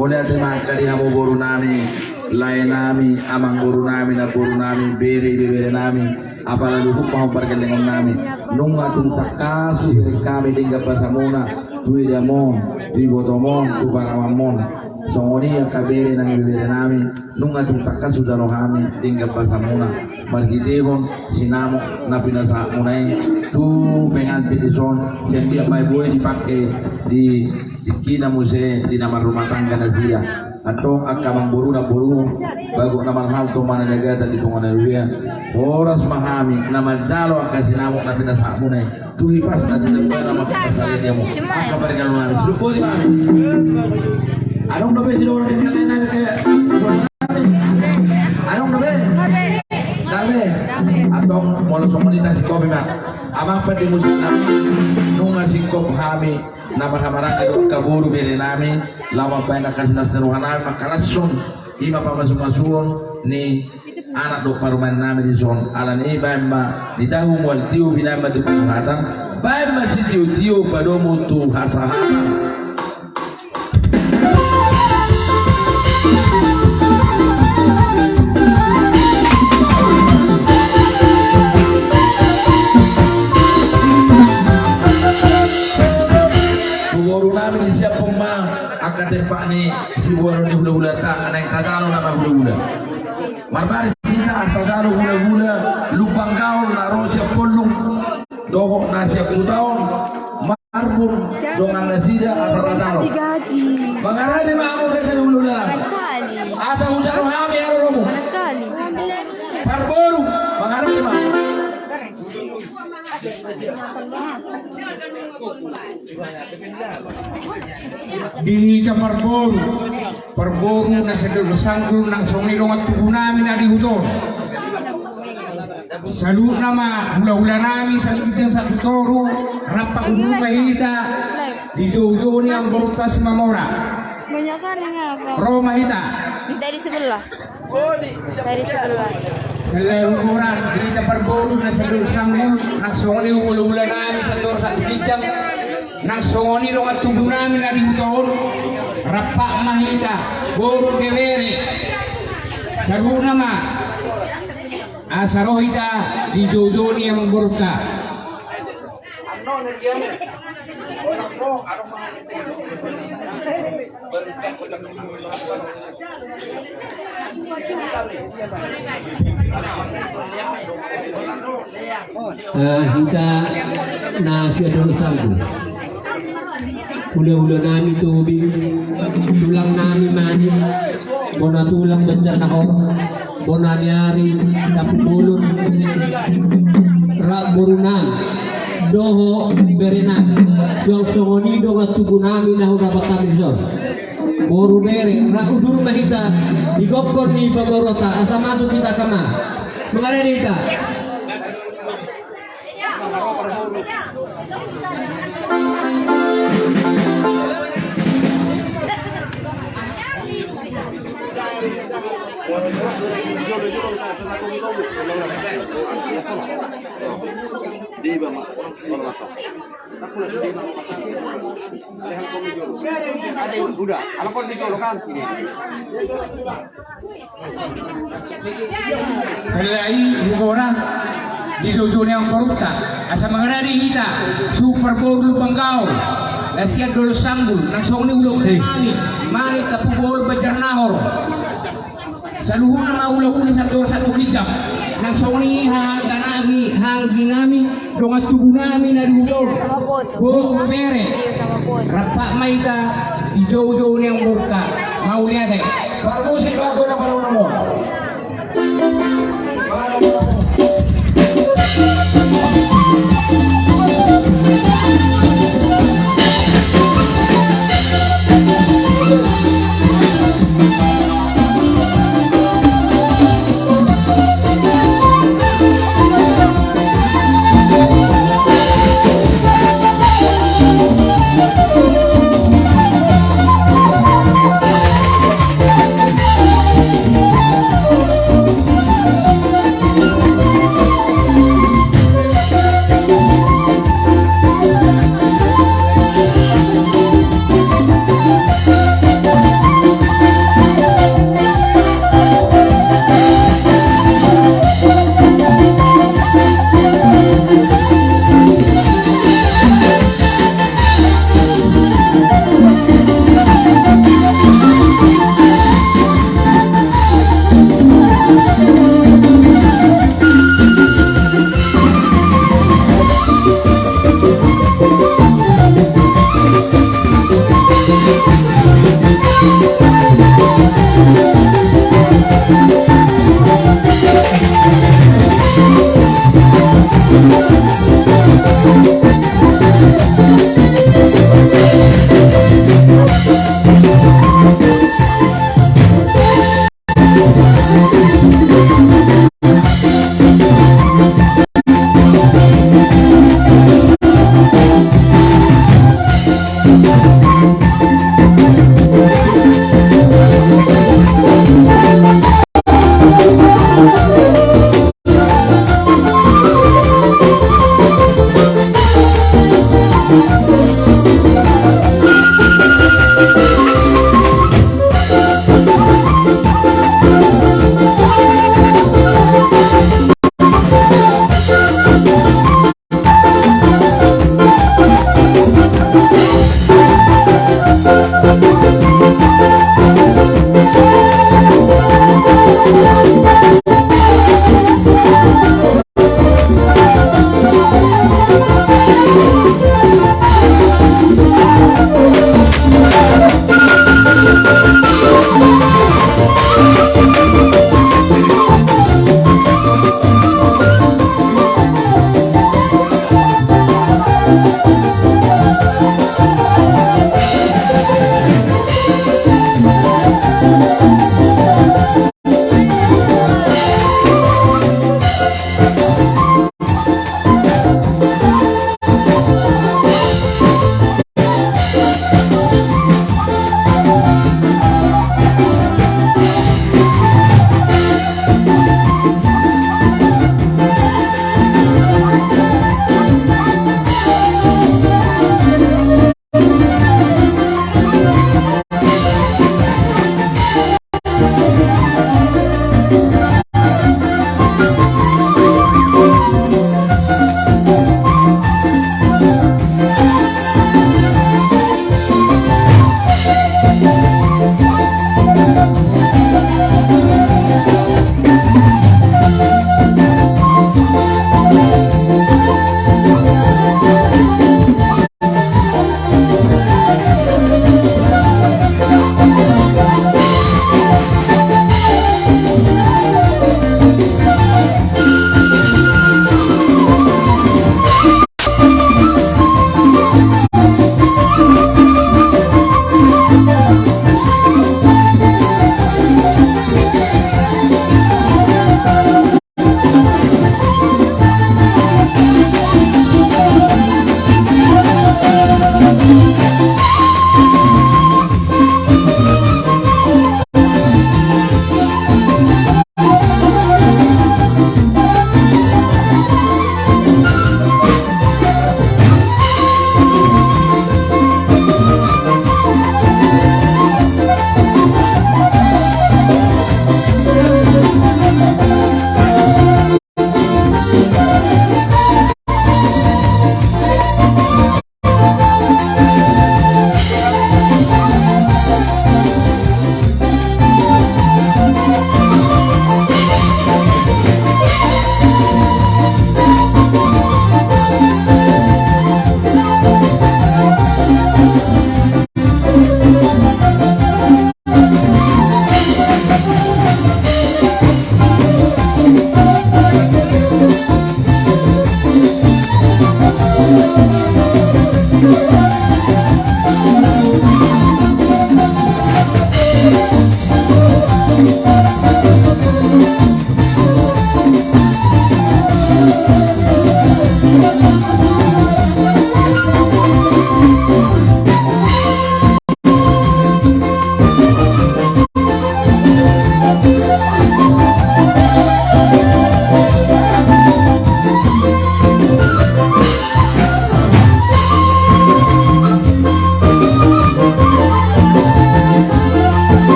Boleh terima kasih namo guru nami, lain nami, amang guru nami, beri nami, apalagi hukum perkelengan nami, nunga tuntak kasu dari kami tinggal pasamuna, tui damon, tui botomon, tu paramamon, songoni yang kaberi nami beri nami, nunga tuntak kasu dari kami tinggal pasamuna, margitebon, sinamo, napinasa munai, tu pengantin di son, sendiri mai boleh dipakai di kina muse di nama rumah tangga nazia atau akamang buru bagu nama hal to mana jaga tadi tungan dia oras mahami nama jalo akasi namu nabi nasamu nai tuhi pas nanti nama nama kasari dia mu maka berikan nama seluruh di mami adong dobe sih orang yang kalian nabi kayak adong dobe dame atau mau komunitas kopi mak abang pati musik nabi nunga singkop hami nama hamaran itu kaburu beri nami lama banyak kasih naseruhan nami makalasun ima pamasuk-masuon ni anak do paruman nami di son ala ni bamba di tahu wal tiu binamba di penghatan bamba si tiu padomu tu hasahan tempat ni si buah ni gula-gula tak anak tagalo nama gula-gula marbari sita tagalo gula-gula lupang gaul na rosia polung dohok nasia kutaon marbun dongan nasida asal tagalo digaji bangarade mau dari gula-gula sekali asa hujan rohami aromu sekali parboru bangarade mah di Parboru na sedul sanggul nang songilong at tubo namin na rihutor salut nama hula-hula namin sa likitan sa tutoro rapak mahita di dodo ni ang barutas mamora banyak kan apa Roma hita dari sebelah Kalau orang di Parboru na sedul sanggul nang songilong hula-hula namin sa tutoro sa likitan nang songoni lo at tubo namin na rihutor rapak mahita boro kewere saruna ma asarohita di dodoni yang memburka hingga nasi ada sanggup hula-hula nami tubig tulang nami mani bona tulang bencana om bona nyari tapulun rak burunan doho berenan songoni doga tubuh nami nahu dapat kami so boru bere rak udur mahita digopkon ni pamorota asa masuk kita kama mengare kita Thank you. Selai ibu orang di dojo yang peruta asa mengenai kita super bowl Banggau lasiat dulu sanggul langsung ni ulo kami mari tapu bol bejernahor saluhuna ma ulo ni satu hijab langsung ni hang ginami donga tubuh nami na dulo bo bere Iya sama pun. rapak maika di dojo yang buka mau lihat deh. Musik lagu na para mo.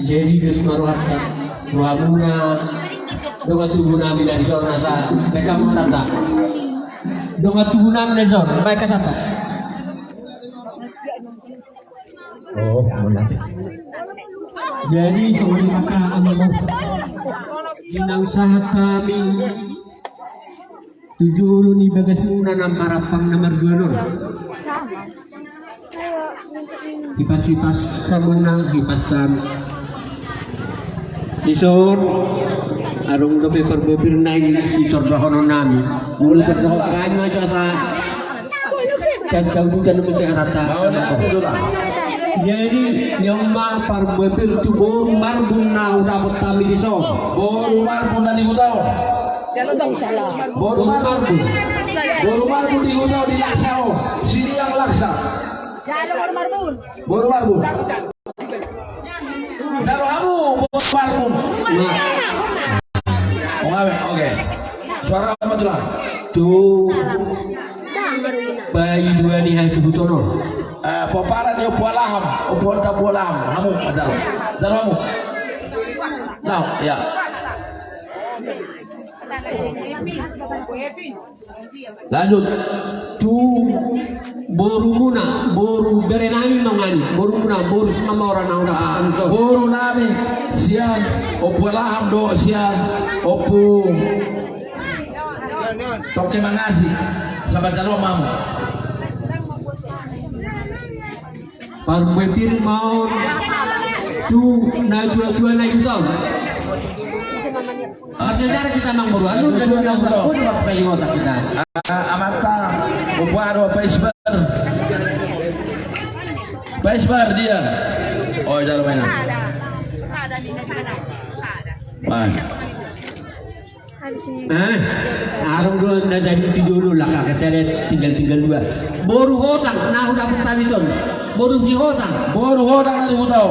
Jadi Deus Marwata Tuhamuna Donga tubuh namin dari zona sa Mereka mo tanda Donga tubuh namin dari zona Mereka tanda Oh, muna jadi sorry maka Ginangsaha kami 7 ni bagas muna ng parapang nomor 2 nun. Hipas-hipas sa muna, hipas sa Lison, arong dope perbebir nain si torbahono nami. Mula sa kanyo sa kagbutan mo sa arata. Jadi yang ma perbebir tu boru marbun na dapat kami Lison. Boru marbun na digutaw. Boru marbun. Boru marbun digutaw di laksao. Sini yang laksa. Boru marbun. Daro kamu boru marbun. Oke. Suara apa tuh lah? Tu bayi dua ni hai sebutono. Popara ni opolaham, opolta polaham. Kamu adal. Daro kamu. Now, ya. Lanjut. Tu boru muna, boru berenami mangani, boru muna, boru semua orang yang dapat Boru nami sian opolaham do sian opu. Toke mangasi. Sabat jalo mamu. Parmetir mau tu na dua na itu tau. Sejarah kita mang boru anu dan udah pun waktu pakai otak kita. Amata uparo paisbar. Paisbar dia. Oh jalo mainan. Main. Arong doon na dari tidur lah kakak tinggal dua. Boru hotang, nah udah pun tabison. Boru si hotang. Boru hodang na digutaw.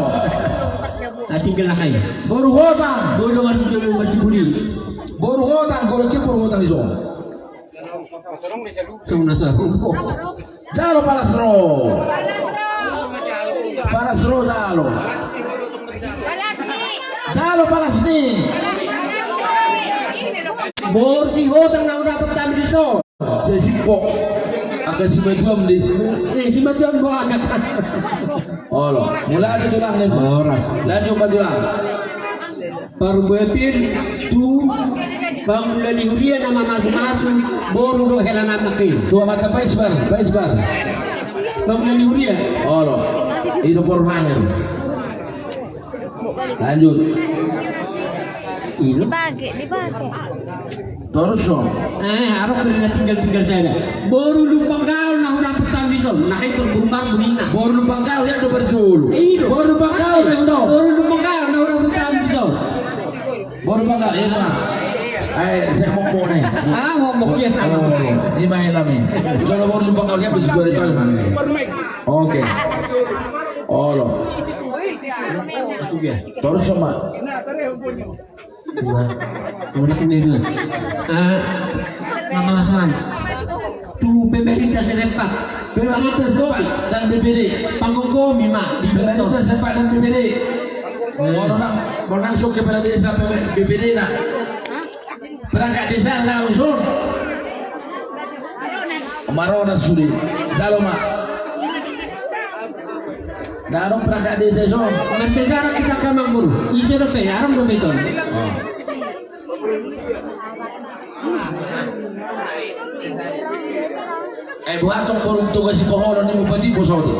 Nah tinggal lah kayo. Boru hodang. Boru masih buli. Boru hodang, boru kipur hodang iso. Semua nasa. Jalo palasro. Palasro jalo. Jalo palasni. Boru si hotang nah udah pun tabison. Sesipok. Agak si bajuam di. Si macam buah anak. Oh loh, mulai aja tulang nih. Orang. Lanjut bajulang. Parbuatin tu bangulali huria nama masuk boru do helana makin. Tua mata paisbar. Bangulali huria. Oh loh, hidup orangnya. Lanjut. Ini. Dibagi. Torso. Harap kena tinggal saya. Baru lupa kau nak udah petang di son. Nak itu berumbang bunina. Baru lupa kau ya do berjulu. Iya. Baru lupa kau ya do. Baru lupa kau nak udah petang di son. Baru lupa kau ya mah. Saya mau nih. Mau kian apa? Ini main kami. Kalau baru lupa kau ya berjulu itu kan. Oke. Oh lo. Torso mah. Mana kini dulu? Mama Hasan. Tu pemerintah setempat. Pemerintah setempat dan BPD. Panggung kami mak di Pemerintah setempat dan BPD. Mau langsung kepada desa BPD nak. Perangkat desa langsung. Marau dan sudi. Dalam mak. Dalam perangkat desa so. Sejarah kita kamang buru. Isi rope, aram rope son. Buat tong korun tugas si pohon ni bupati bosau tu.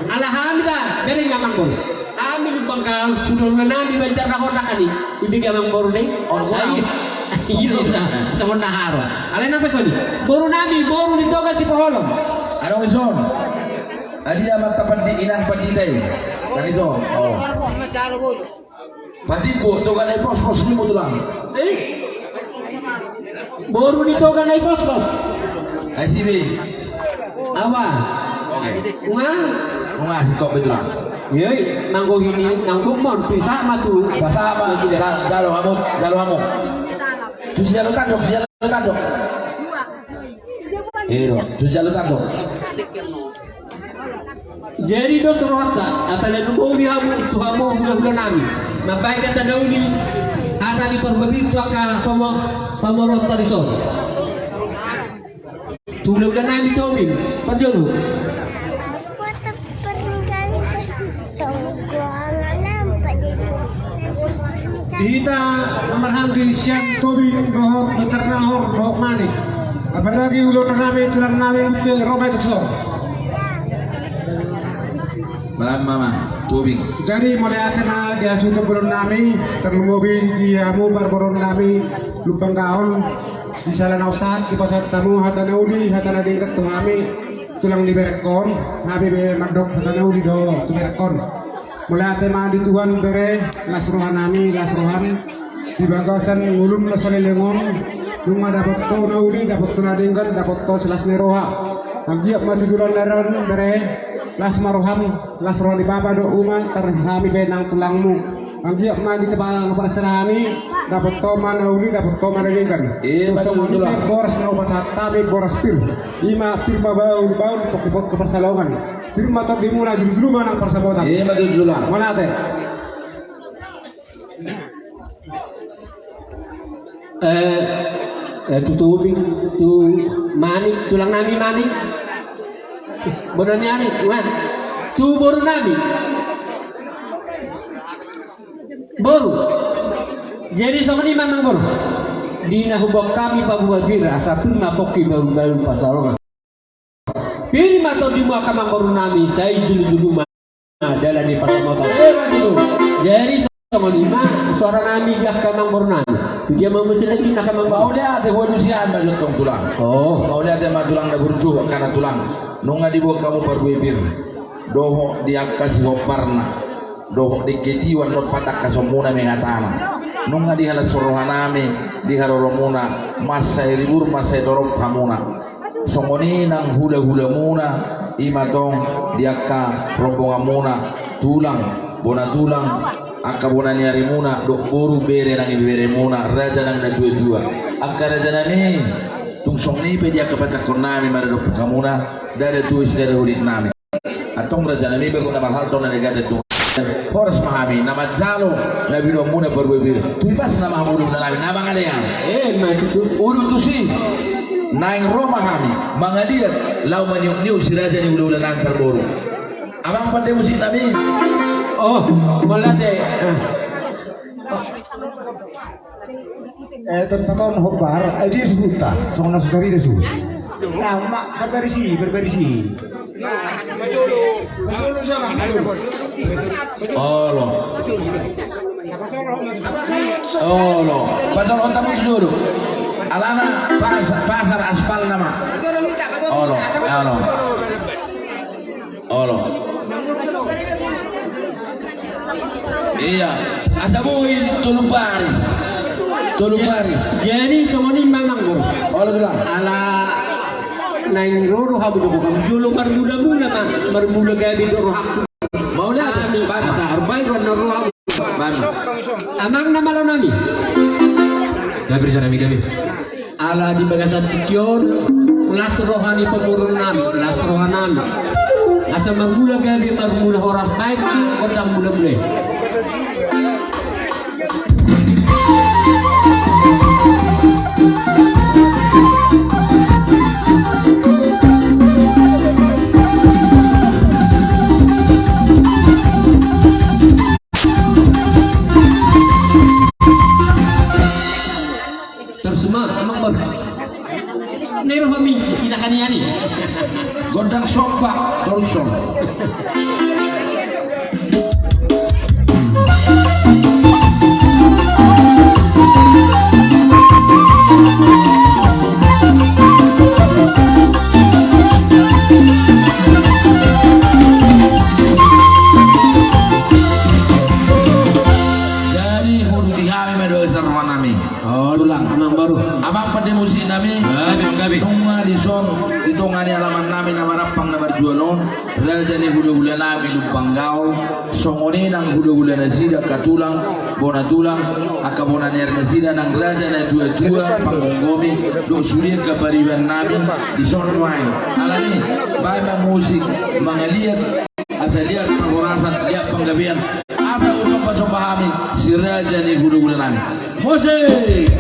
Alhamdulillah, dari kamang buru. Amin bangkal, kudu nanti baca rahon nakani. Ibi kamang buru ni. Iya, sama nahar. Alin apa soni? Buru nabi, buru ditoga si pohon. Ada orang Adi amat tapat di inan patitai. Kan itu. Oh. Patiku tu kan ai pos ni mo tulang. Baru ditoga na pos. ICB. Apa? Oke. Nga. Si kok betul. Yoi, nanggo gini, nanggo mon pisah matu. Pasama galo kamu. Tu jalan tanduk. Tu jalan tanduk. Jadi dos rota, apalagi nunggu hamu, tuhamu bulan nami. Mabai kata dauni, akan diperberi tuaka pamorota di son. Tulang bulan nami tomi, perjono. Kita amarham di siang tobi gohor beternahor dohok manik. Apalagi ulo nami tulang nami ke robek so. Mama, tubing. Jadi mulai akan dia sudah belum nami terlumubin dia mu barboron nami lupang gaon di salah nausat di pasar tamu hatana uli hatana dingkat tu kami tulang di berekon nabi be magdok hatana uli do di berekon mulai akan di Tuhan bere lasruhan nami lasruhan di bagasan ngulum lasalelengon rumah dapat to nauli dapat to nadingkat dapat to selas neroha agiap mati dulan naran bere las maroham las roh di baba do uma terhami benang tulangmu agiap mati tebang perserahani dapat to mana uli dapat to mana dingkan boras na upasat tabi boras pir ima firma bau pokok kepersalongan firma tak dimuna juru mana persahabatan Betul juga. mana teh Tutubing tu manik tulang nami manik. Bodoh ni hari, wan. Tu baru nami. Baru. Jadi sama ni memang baru. Di nahubak kami pabuat bira asapun mapoki baru pasarongan. Firma atau di muka kamang baru nami saya julu adalah di pasar motor. Jadi sama lima suara nami dah kamang baru nami. Dia memesin lagi nak kamang Mau dia ada wanusian majut tong tulang. Oh. Mau dia ada tulang dah burju karena tulang. Nunga dibuat kamu perbuibir. Dohok dia kasih hoparna. Dohok di ketiwan not patak kasomuna mengatama. Nunga di halas sorohanami di haroromuna masai ribur masai dorok kamuna. Songoni nang hula-hula muna imatong diaka rombongan muna tulang bona tulang akka bona niari muna dok boru bere nang bere muna raja nang na jua akka raja nami tung songni pe dia kepaca konami mara dok kamuna dari tuis dari ulit nami atong raja nami be kuna mahal tong negara tung Horas mahami nama jalo nabi do muna berbebir tuipas nama mudu nami nama ngalean urut tusi naing Roma kami mangadiat lau maniuk-niuk si raja ni ulah nang terboru abang pandai musik nabi Oh, malate. Tempat hobar dia sebuta soalnya sekali dia sudah nah mak berberisi oh loh Oh lo, pasar otak itu dulu. Alana pasar aspal nama. Oh lo. Iya, asamuin tulung baris. Jadi semua ini memang bro. Oh lo bilang. Ala nain roro habu do kam julo marmula ma marmula gabi do rohak. Mau lihat? Sa arbay ron ro habu. Ban. Amang nama lo nami. Gabi sana gabi. Ala di bagasan tikyon las rohani pemurun nami, las rohanami. Asa marmula gabi marmula horas baik kodang mula-mula. Tersema amang bar. Nero kami silakan yani. Gondang sopak terusong. Jadi hulu dihami medo sarwa nami. Oh, tulang amang baru. Abang pada musik nami. Gabi. Nunga di son ditongani alaman nami na marapang na marjuanon raja ni hula-hula nami lupanggao songoni nang hula-hula na sida katulang bona tulang akabona ner na sida nang raja na tua-tua pangonggomi do sulian kapariban nami di son wine alani bay ma musik mangaliat asaliat pangorasan liat panggabian asa usap pasopahami si raja ni hula-hula nami musik.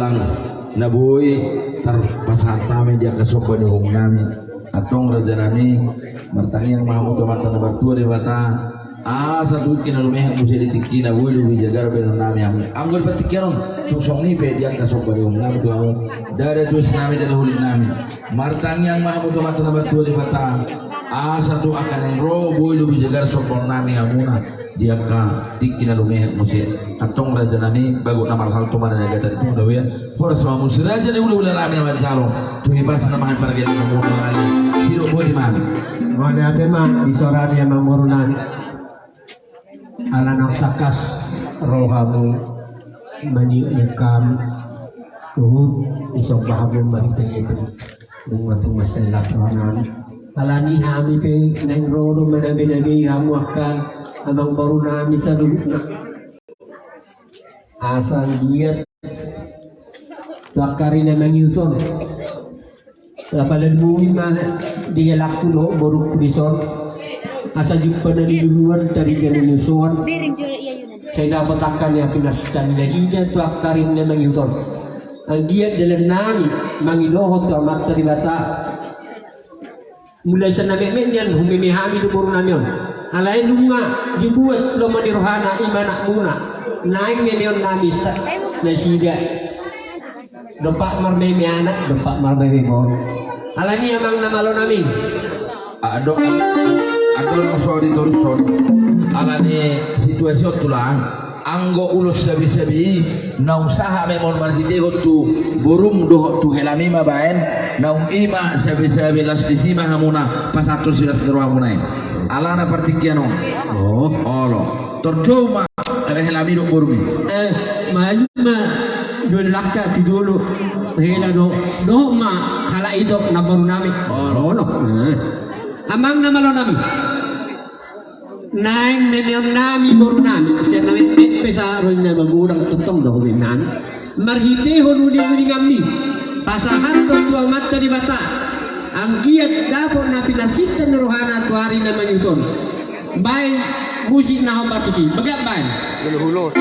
tulang naboy terpasatame dia kesopan di hong nami atong raja nami martani yang maha muka mata nabatua di bata satu kina lumeh musi ditiki naboy lubi jagar benar nami anggol patikiron tusong ni pe dia kesopan di hong nami tu kamu dari tuis nami dari hulik nami martani yang maha muka mata nabatua di bata satu akan yang roh boy lubi jagar sopan nami amuna dia ka tiki na lumeh musi atong raja nami bago na marhal to mana naga tadi tu dawe hora sama musi raja ni ula nami na manjalo tu ibas na mahan para gani mo ngali siro bo di mana Mga natin di sorani ang mga morunan. Ala ng takas roha mo maniikam tuhod isang bahabong maripin ng matong masayla sohanan. Ala ni hami pe nang roro manabi-nabi hamu akan amang morunami sa lubna. Asal diet Bakari na mangyuton. Lapalan bumi mana dia laku lo baru kulison. Asal jumpa dari duluan cari dia menyusuan. Saya dapat akan ya pinastan nahinya tu akarin na mangyuton. Ang dia dalam nami mangilohot tu amat teribata. Mulai sa namin yan humimihami do baru namion. Alay lunga dibuat lo manirohana imanak muna. Naik milion nami sa nasida. Dopak marmemi anak, dopak marmemi bor. Alani amang namalo namin. Ado sorry torison alani situasi tulang anggo ulus sabi-sabi na usaha memon marjite tu burung doh tu helami mabaen na ima sabi-sabi las disima hamuna pasatur silas hamuna alana partikiano olo torjoma helami do burumi Maluma dua laka tidulu hela do ma hala idok na baru nami. No. Amang namalo nami. 9 million nami baru nami. Siya nami pesa rin na magurang tutong do nan. Marhitehon uli kami. Pasahan ko tuang mata di bata. Ang giat dapat na pinasitan rohana tuari na manyuton. Baik musik na hambatusi. Bagabay. Hulos.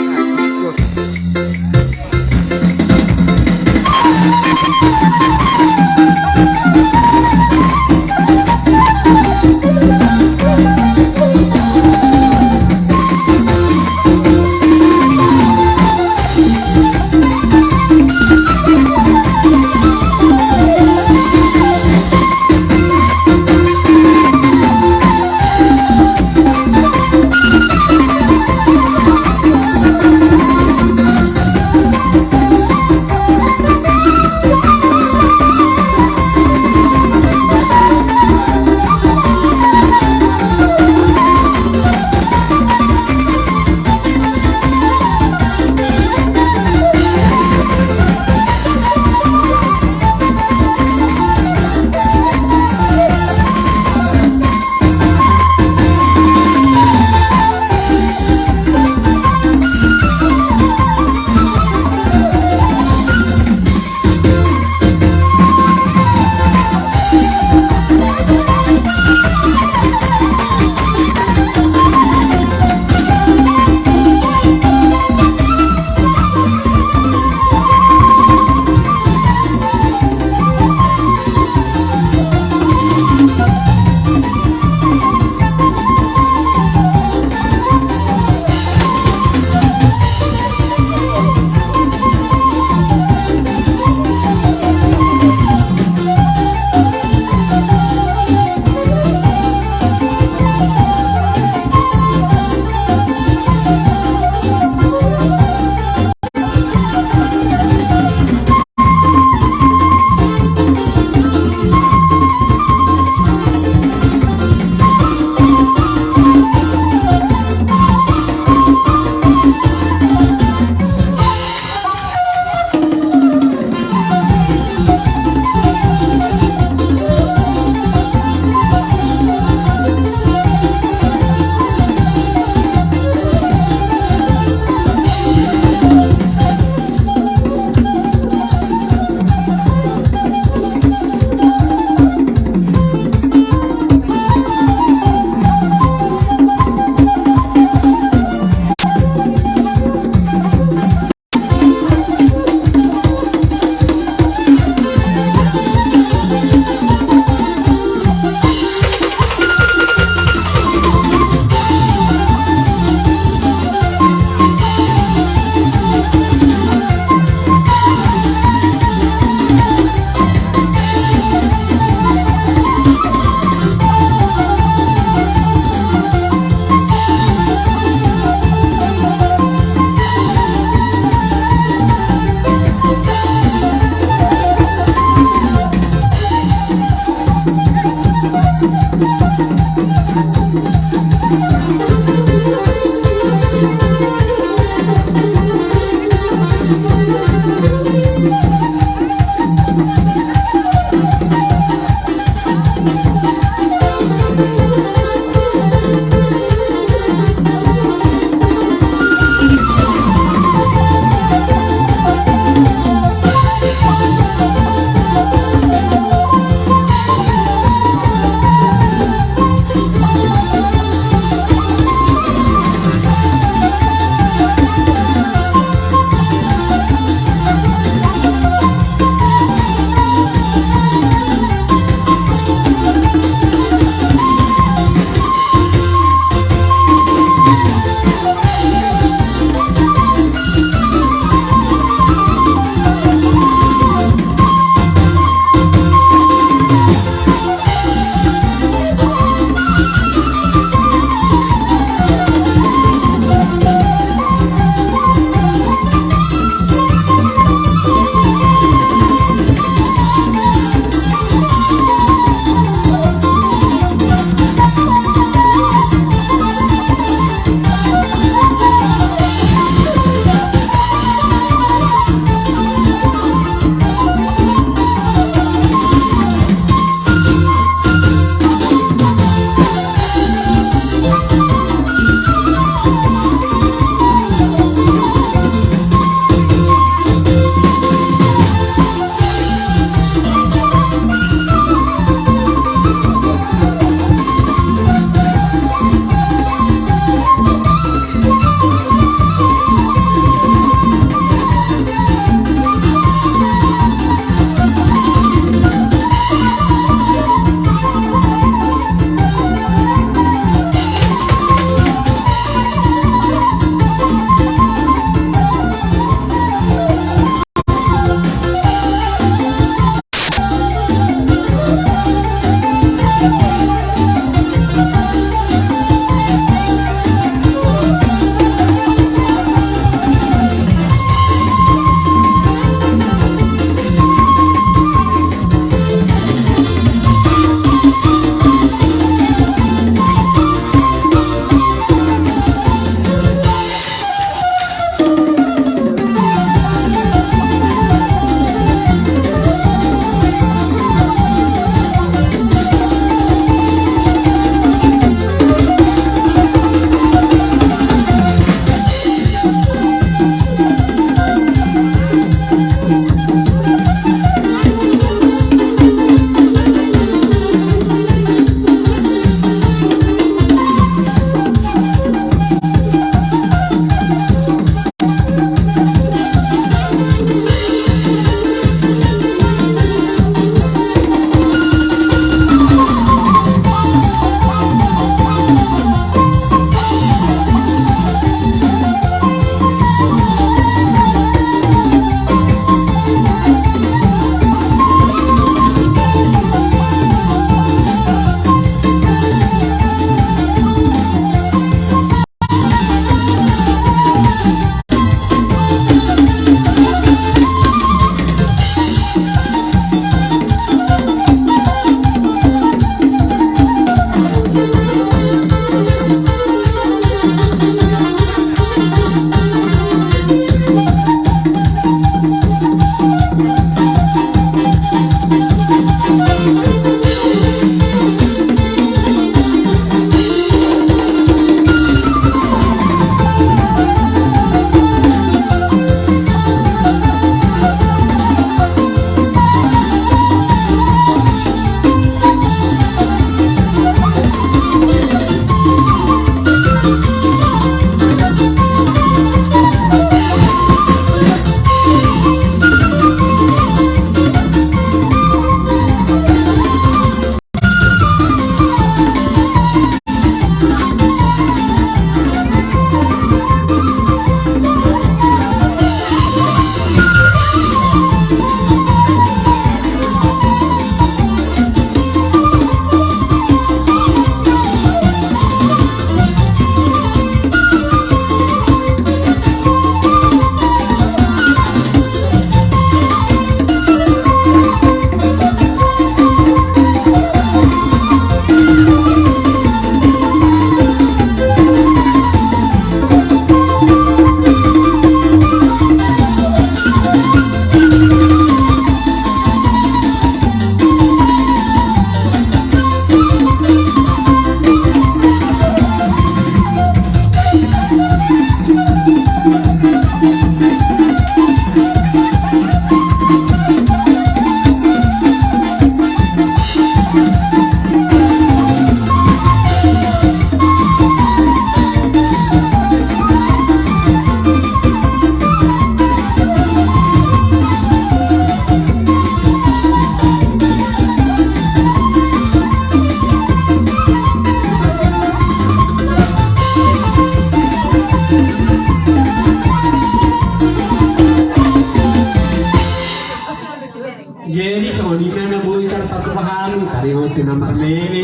Jadi so di mana boy tar pagpahalo tari mo tinamarmene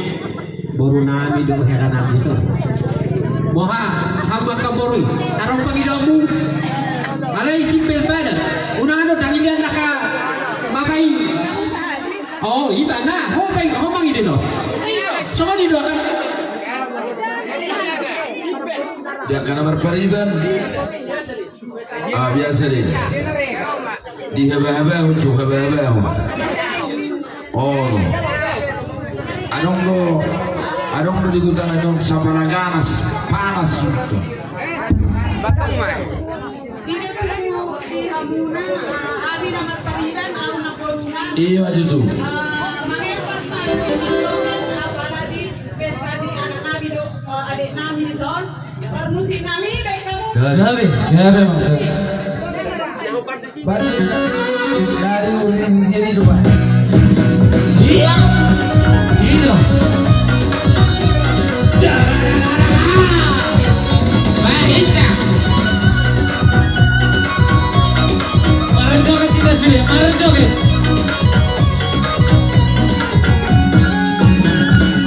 boru nami do heran nabi so. Moha hamba ka boru arong pangidamu. Alay simpel bada. Unano tangilan naka babay. Oh, iba na. Ho mang ide to. Coba di do kan. Dia karena berpariban. Biasa deh. Di haba-haba untuk haba-haba. Oh. Adong lo digutan adong ganas panas itu. Iya itu. Musik nami baik kamu. Kenapa maksud? Balik dari ini coba. Iya. Iya. Baiklah. Mari joget kita Julia, mari joget.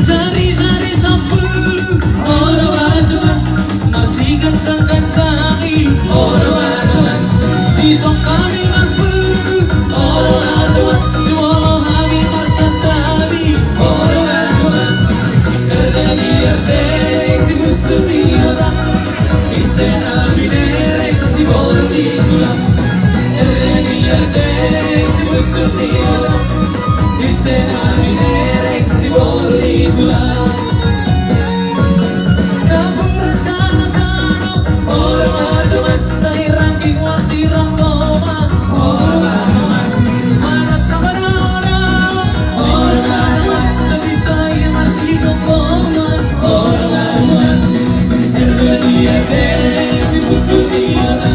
Sari-sari sampul, orang-orang majikan sangkan sangi, orang-orang isong kami magpul, orang-orang semua kami magsantari, orang-orang erde-erde si gusto nila, isa na binerek si Bolívar, erde-erde si gusto nila, isa na binerek si Bolívar. Orang-orang sa irangking wasirang goma, orang-orang manat na orang-orang, orang-orang nabitay masinong goma, orang-orang erde-erde si gusto nila,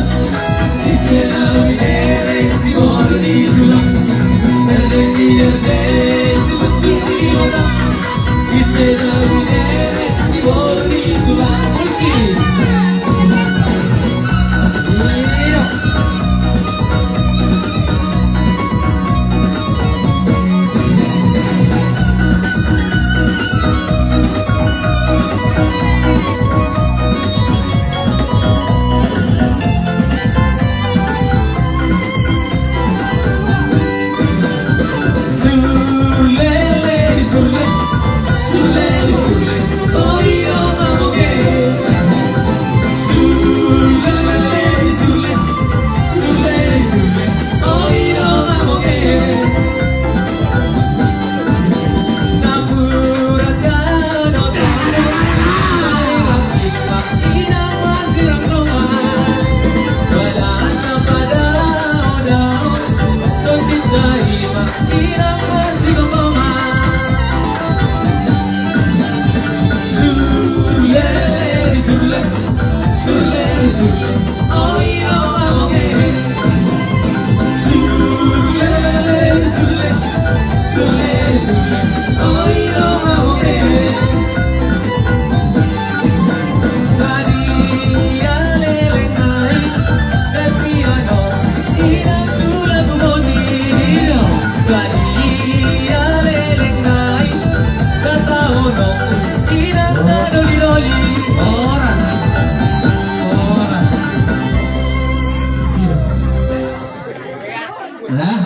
isa na binerek si Bolívar, erde-erde si gusto nila, isa na binerek si Bolívar.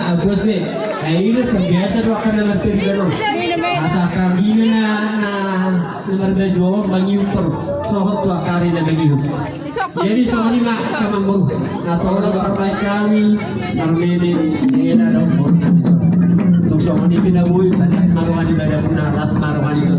Agos be, ini terbiasa doa kan dalam perjalanan. Asa kambina na berbeda mengimpor, sohot tua kari dan begitu. Jadi sohani mak kamang nah tolong perbaik kami, marmene, ena dong. Tung sohani pinabui, batas maruhani badak punaras maruhani itu.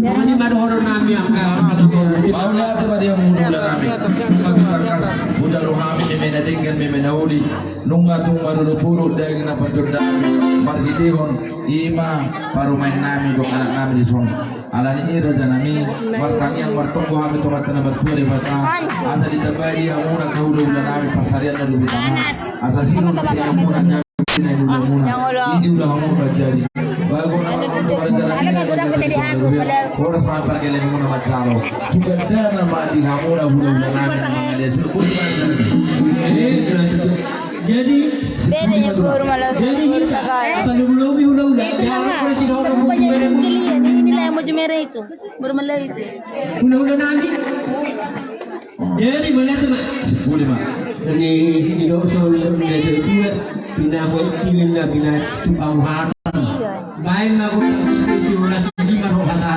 Sohani maruhoro nami yang kata Mau lihat apa dia mundur kami. Pagkakas budal kami memenadingkan memenauli nunga tung marulupuro dahil na pagdordami marhitiron ima parumain nami do anak nami di son alani ira janami martangian martunggo kami tumat na baturi bata asa ditabadi ang una kaulo na nami pasarian na dubitama asa sino na pinamuna niya na muna ini ulah muna jadi bago na oras pa perkelen muna macalo juga dana mati hamuna hula nami mga dia suruh Jadi Bedanya guru malas jadi guru kita sekali. atau lebih udah Itu biar sama. kita tidak ada Pokoknya merah. yang kalian inilah yang baju merah itu. Bermalau itu. Udah nanti. Jadi boleh teman. 15. Ini hidup soal dari tua pindah buat kilin dah pindah tukang harta. Iya. Baik aku di mana sih maruh harta.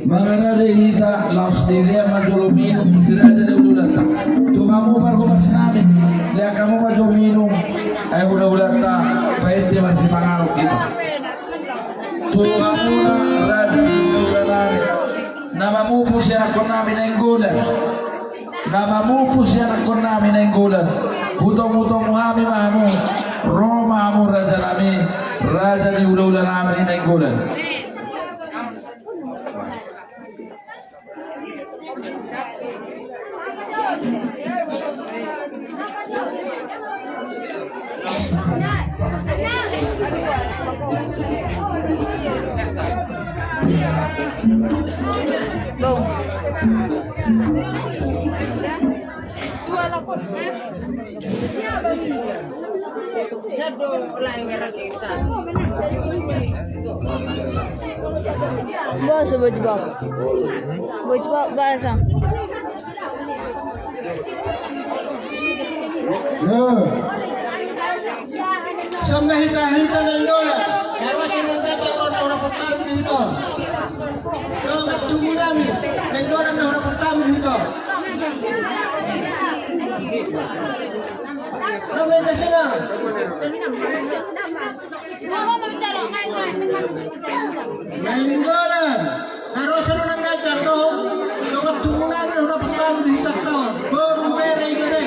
Mengenai kita laos diri majolo minum sudah ada dulu datang. Tu kamu baru nami, dia kamu majolo minum. Udah datang, baik dia masih pengaruh kita. Tu kamu na raja udah lari. Namamu pusi anak nami nenggolan. Namamu pusi anak nami nenggolan. Puto muhami mahamu, Roma amu raja nami, raja di udah nami nenggolan. Bos baju bak. Baju bak bahasa. Sampai hita nenggola. Kalau kita tak orang pertama itu. Kalau tunggu nami nenggola orang pertama itu. Kami dah sana. Nenggola. Harus orang ngajar dong. Kalau tunggu nami orang pertama itu tahun. Baru mereka.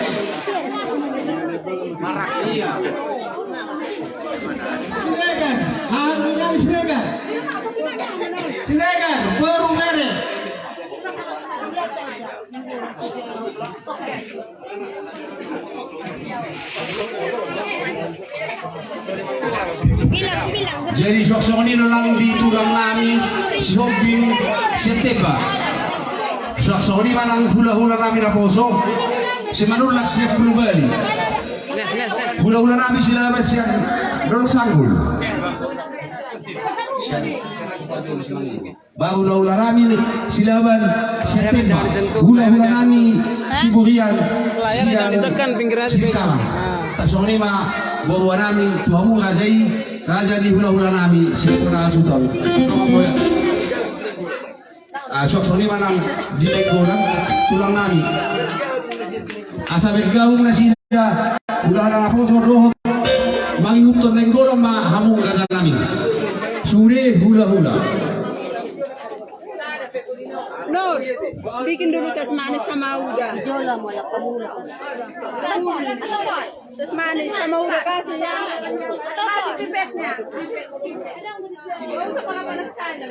Silakan, hatinya silakan. Silakan, baru merek. Jadi sok-sok ini lang di tulang nami si Hobin si Teba. Sok-sok ini manang hula-hula nami na poso. Si manulak si Kulubali. Hula-hula nami sila siya Dol Sanggul. Hula-hula nami silaban si Teba. Hula-hula nami si Burian. Si Kalang. Tasong ni ma bawa nami tuamu rajai raja di hula-hula nami sempurna sultan. Nama boya. Sok ni manang di legolan tulang nami. Asa bergabung na sila hula-hula na poso rohot mangihupton lenggoro ma hamung raja nami. Sure hula-hula. No, bikin dulu tes manis sama udah. Jola mo la pamula. Tes manis sama udah kasih ya. Kasih pipetnya. Gak usah panas sekali.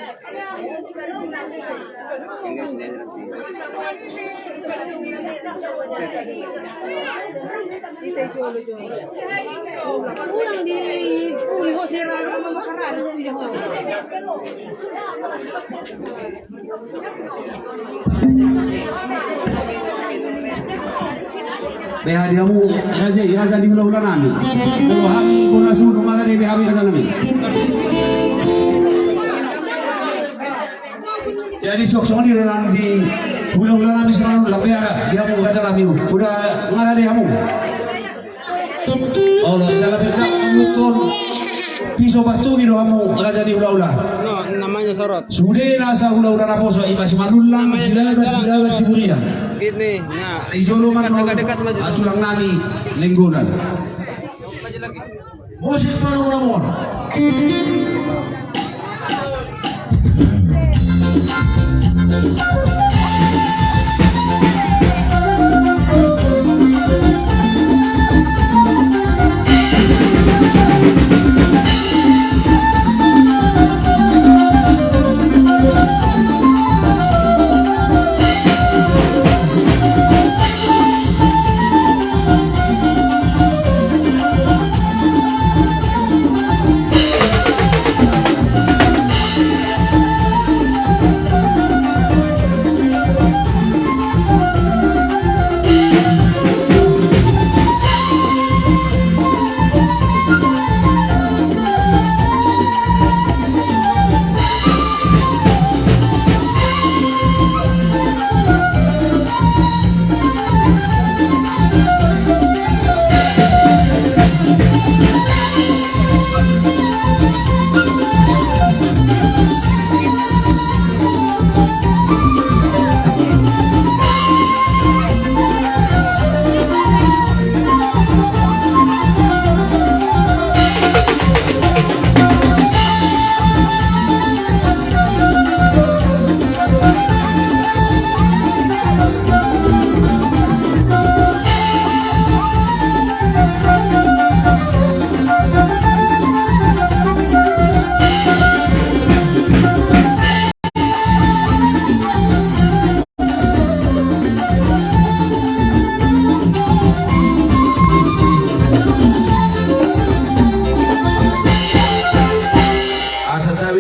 Kurang di uli hosira sama makaran. Beha diamu raja di hula-hula nami. Kalau kami konasu nomara di beha raja nami. Jadi sok-sok ni orang di hula-hula nami selalu lebih diamu raja nami. Udah ngada diamu. Allah jala berkah mengukur pisau batu gitu kamu raja di hula-hula. No, namanya sorot. Sudah nasa hula-hula naposo masih manulang silaban si Burian. Gini, nah. Ijolo man Dekat-dekat maju. atulang nami lenggonan. Musik panahon-panahon.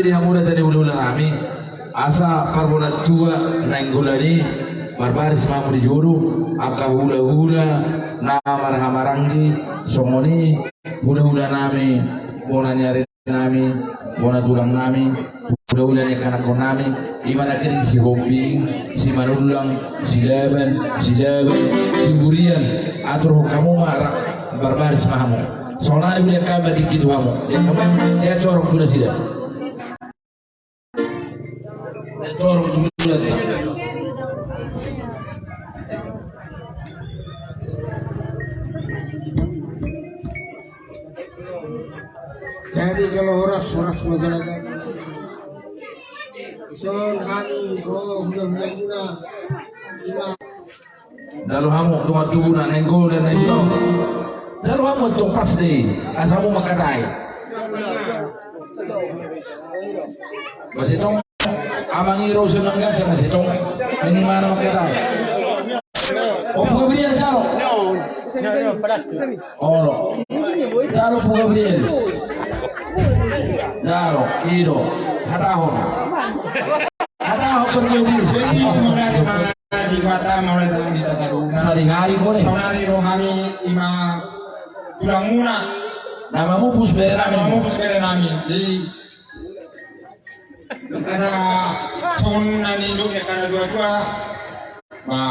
Di hamura tadi ulu nami asa karbonat tua nanggulani barbaris mamu di jodoh aka hula hula namar hamarangi somoni hula hula nami bona nyari nami bona tulang nami hula hula ni kanak nami imana kering si hobi si manulang si leben si burian atur kamu marah barbaris mamu soalnya dia kami dikit kamu dia corok sudah tidak corong juga Jadi kalau horas masyarakat Son hani ko hula dalu hamu tuwa tubuna nenggo dan nenggo dalu hamu tuh pas deh asamu makatai masih tong amang iro senang gajah masih tong ini mana makatai oh Gabriel jalo oh jalo Gabriel jalo iro hatahon pergi di kota mulai tahun di dasar sehari-hari boleh sonari rohani ima tulang muna namamu puspere nami di kasa son nani lu ya kana dua ma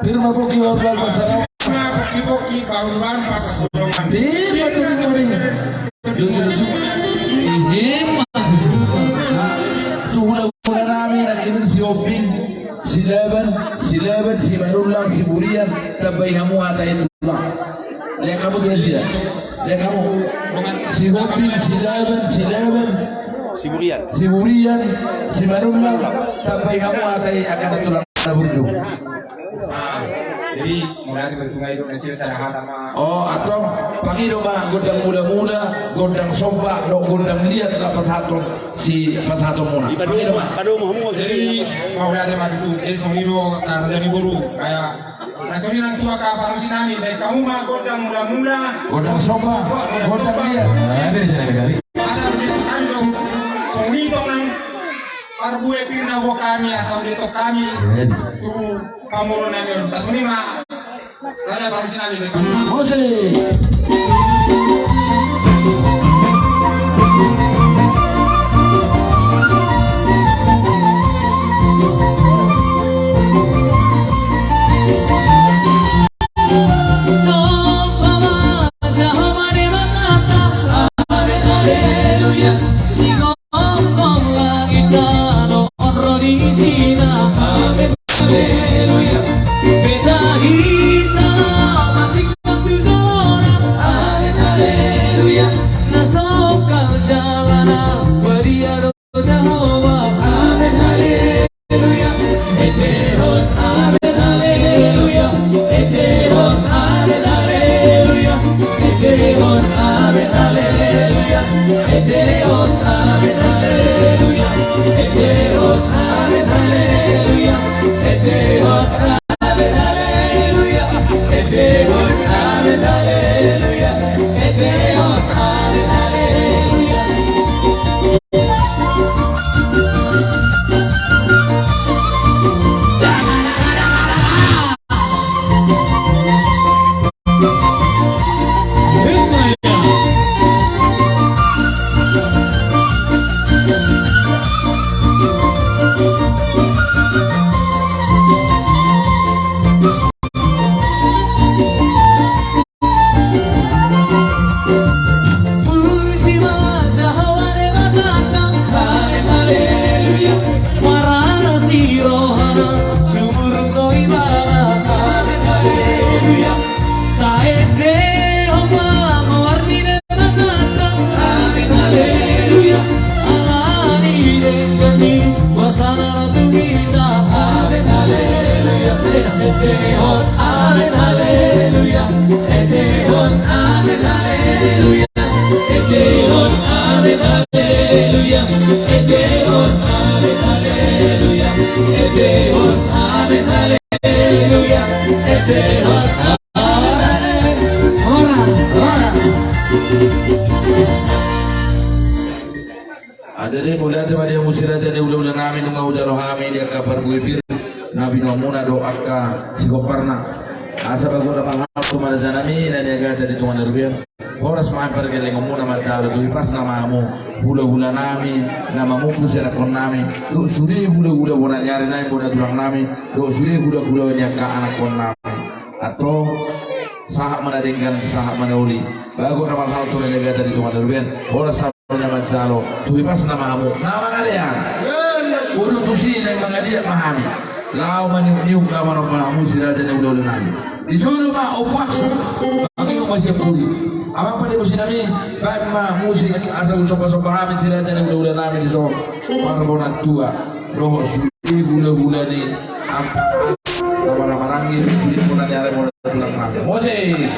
firma boki wabal pasarau boki baruan pas firma tuh ini tuh nami nakin si oping si leben si manulang si burian tabai kamu hata itu lah lihat kamu tuh dia lihat kamu si oping si leben si burian si manulang tabai kamu hata akan itu lah burju jadi mulai bertungai Indonesia saya sama oh atau pangido ba gondang muda-muda gondang somba do gondang liat lah pasatong si pasatong muna pangido ba jadi mau lihat mati tuh jadi soniro karena jadi buru kayak nah soniro yang tua ke parusi nami dari kamu mah gondang muda-muda gondang somba gondang liat ada di sana kali ada di sana dong soniro nang arbue pirna bo kami asal dito kami tuh kamu nami tak soniro mah Raja parusi nami dari kamu Jose Aleluya, beda hitam masih Adere mulai ada pada musira jadi ulah nami nunga ujaro hami dia kabar buibir nabi nomuna do akka sikoparna asa bagora pangal tu mara janami dan dia gada di tuan rubian horas main pergi ngomuna mataro tu pas namamu hula nami namamu kusera kon nami do suri hula bona nyari nai bona tulang nami do suri hula nyaka anak kon nami atau sahak mana dengan sahak mana uli bagora pangal tu dia gada di tuan rubian horas nama jalo, tuh pas namamu, nama kalian. Urut tusi yang mengadia mahami. Lau maniuk nama namamu siraja yang udah nami. Disuruh mah opas, kami masih puli. Apa pada musim nami, baik mah musik asal sopa hami siraja yang udah nami di so. Parbonat tua, roh suri gula ni, apa nama ranggil, kulit pun ada yang mau tulang nami. Musik.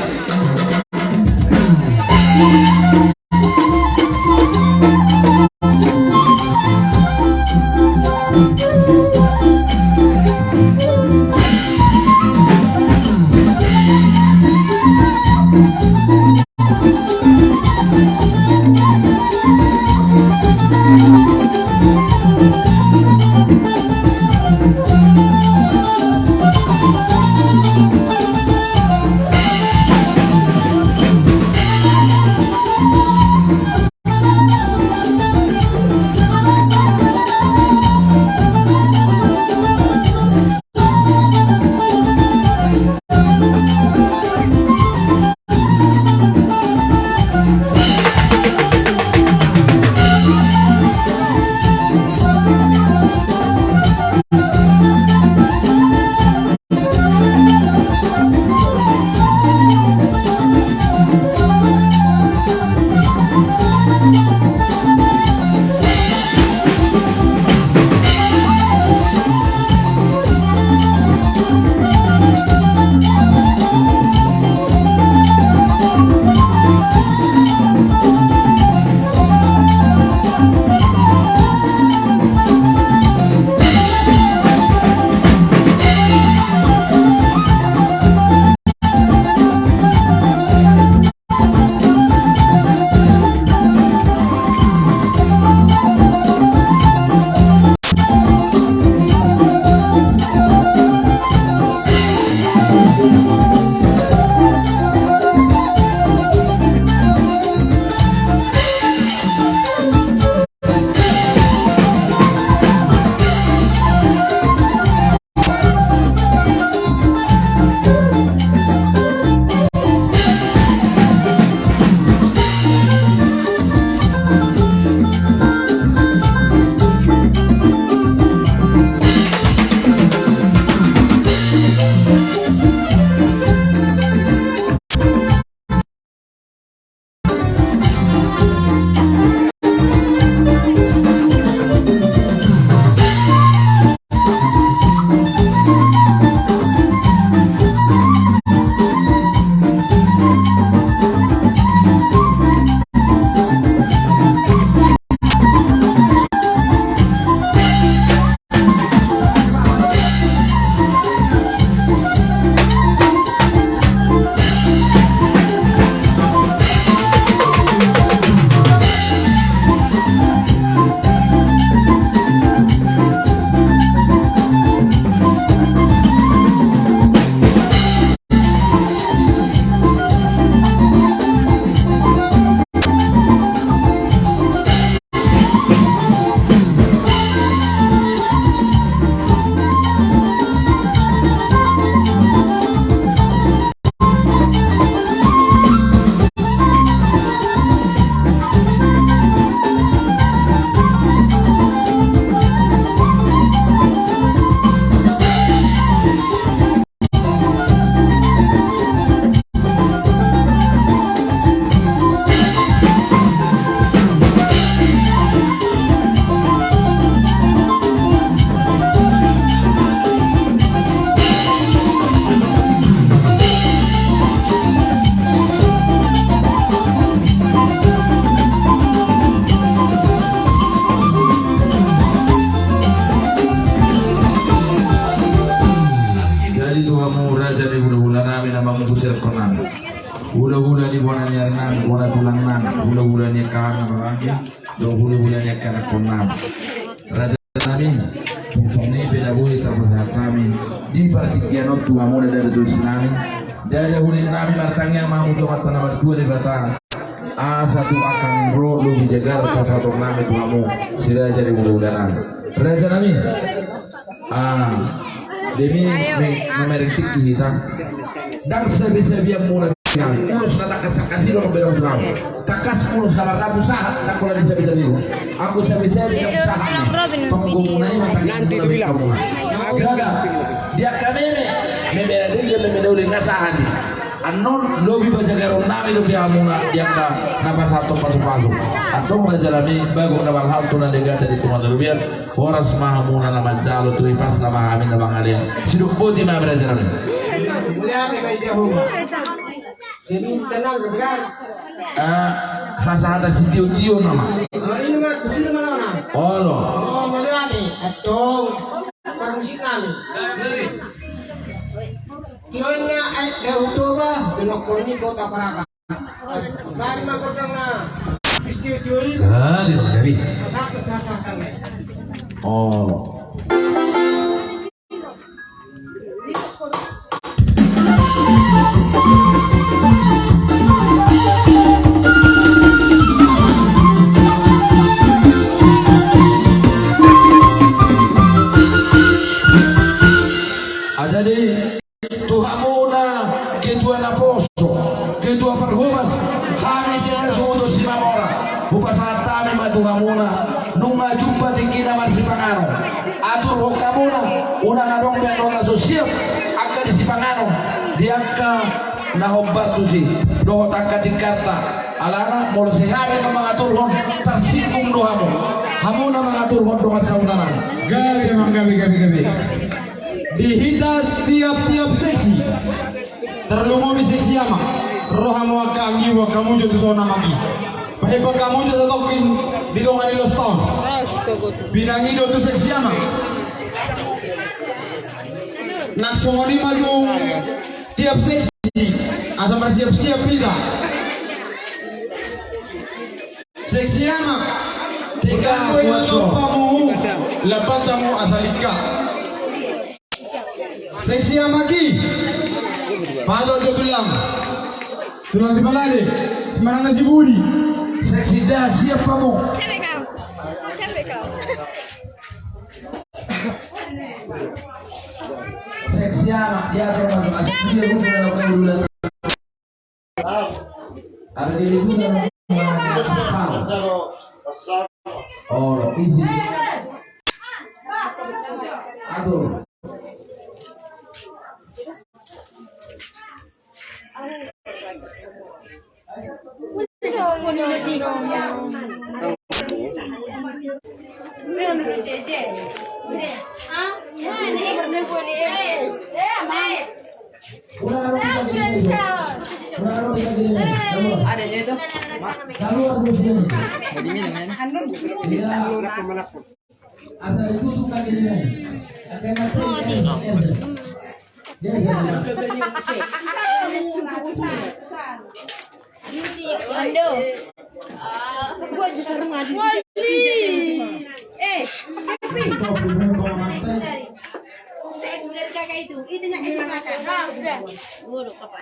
bona nyari nam bona tulang nam bulan nya kan do bulan nya kan konam raja nami tusone beda boy terpesat kami di partikiano tu amore dari tsunami dari hulin nami martangnya mahu do mata nama dua di batang satu akan bro lu dijaga ke satu nami tu kamu sila jadi bulan raja nami demi memerintah kita dan sebisa-bisa mulai urus nata kasih dong berang tuang takas urus nama rabu sahat tak boleh bisa-bisa dulu aku bisa-bisa sahat penggumunanya nanti kamu gagal dia kami membela dia membela nggak sahat anon lobi baca garon nami lobi amuna dia ka nama satu pasu-pasu atau menjalani bagus nama hal tu nanti gak dari tuan terbiar horas mahamuna nama jalo tu pas nama amin nama kalian sidup putih mah berjalan Mulia ni kay Jehovah. Ini tenang kan? Rasa ada si Tio nama. Ini mah kusino mana? Oh, mulia ni atong permusik namin. Kiyon nga ay dauto ba? Pinokoni ko taparaka. Saan magotang na? Pistiyo-tiyo. Di Bang Dewi. Oh. Jadi tuhamuna ketua naposo ketua perhumas kami tidak sudah si mamora buka saat kami matuhamuna nunga jumpa tingkina marsi pangano atur hokamuna unang anong benona sosial akan di sipangano diangka nahobat tu si dohot angka tingkata alana mulu sehari mengatur hon tersinggung dohamu hamuna mengatur hon doa sautaran Gabi emang gabi. Dihita tiap-tiap seksi terlumumi seksi ama rohamu akangi wa kamu jatuh sona magi pahepa kamu jatuh tokin di dongani los tahun binangi do tu seksi ama naksongoni maju tiap seksi asal bersiap-siap kita seksi ama tiga kuatso kamu lepas tamu asalika seksi amaki Pado Jotulang Tulang si Balade Mana Najibudi seksi dah siap kamu seksi anak dia termasuk dia pun dalam bulan ada di bulan oh isi aduh asal itu suka gini akan Ando. Gua justru ngadi. Itu itunya itu kakak. Buruk apa?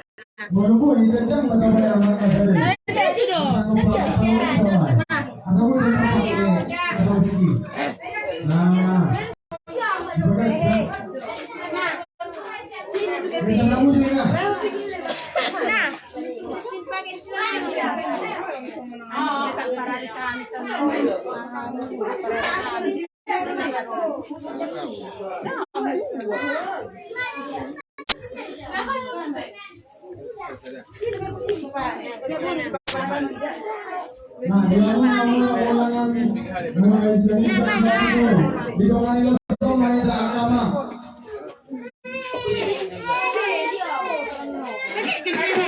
Di